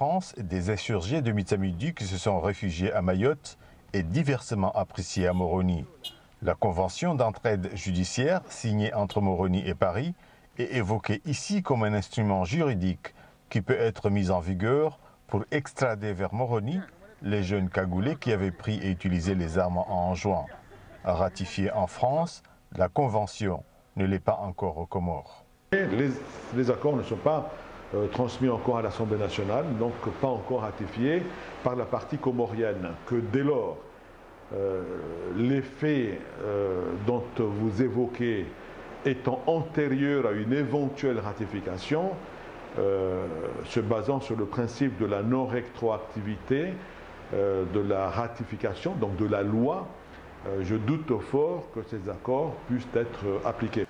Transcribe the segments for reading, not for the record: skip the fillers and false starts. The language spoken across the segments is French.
France des insurgés de Mitsamidi qui se sont réfugiés à Mayotte est diversement appréciée à Moroni. La convention d'entraide judiciaire signée entre Moroni et Paris est évoquée ici comme un instrument juridique qui peut être mis en vigueur pour extrader vers Moroni les jeunes cagoulés qui avaient pris et utilisé les armes en juin. Ratifiée en France, la convention ne l'est pas encore aux Comores. Les accords ne sont pas transmis encore à l'Assemblée nationale, donc pas encore ratifiés par la partie comorienne. Que dès lors, les faits dont vous évoquez étant antérieurs à une éventuelle ratification, se basant sur le principe de la non-rétroactivité de la ratification, donc de la loi, je doute fort que ces accords puissent être appliqués.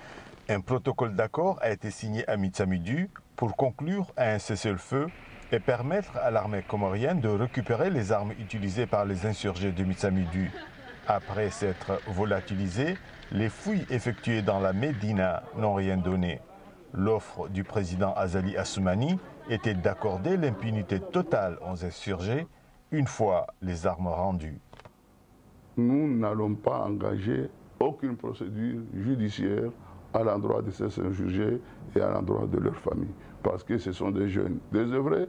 Un protocole d'accord a été signé à Mitsamidi pour conclure un cessez-le-feu et permettre à l'armée comorienne de récupérer les armes utilisées par les insurgés de Mitsamidi. Après s'être volatilisés, les fouilles effectuées dans la Médina n'ont rien donné. L'offre du président Azali Assoumani était d'accorder l'impunité totale aux insurgés une fois les armes rendues. Nous n'allons pas engager aucune procédure judiciaire à l'endroit de ces insurgés et à l'endroit de leurs familles. Parce que ce sont des jeunes désœuvrés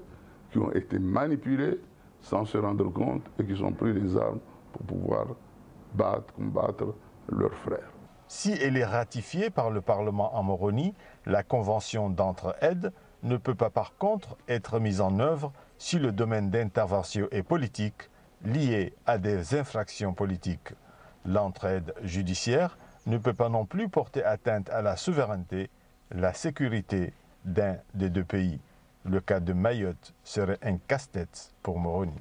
qui ont été manipulés sans se rendre compte et qui ont pris les armes pour pouvoir combattre leurs frères. Si elle est ratifiée par le Parlement en Moroni, la convention d'entraide ne peut pas par contre être mise en œuvre si le domaine d'intervention est politique, lié à des infractions politiques. L'entraide judiciaire ne peut pas non plus porter atteinte à la souveraineté, la sécurité d'un des deux pays. Le cas de Mayotte serait un casse-tête pour Moroni.